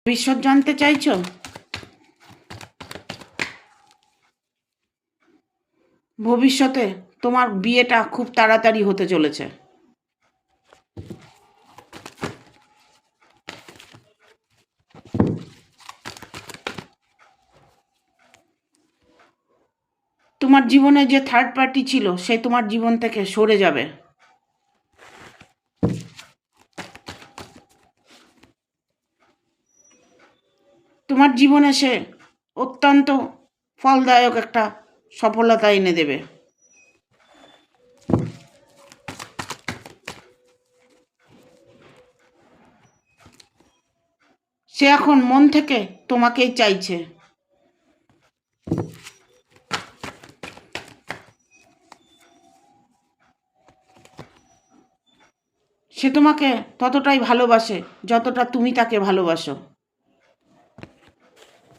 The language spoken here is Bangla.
ভবিষ্যৎ জানতে চাইছো? ভবিষ্যতে তোমার বিয়েটা খুব তাড়াতাড়ি হতে চলেছে। তোমার জীবনে যে থার্ড পার্টি ছিল সে তোমার জীবন থেকে সরে যাবে। তোমার জীবনে সে অত্যন্ত ফলদায়ক একটা সফলতা এনে দেবে। সে এখন মন থেকে তোমাকেই চাইছে। সে তোমাকে ততটাই ভালোবাসে যতটা তুমি তাকে ভালোবাসো।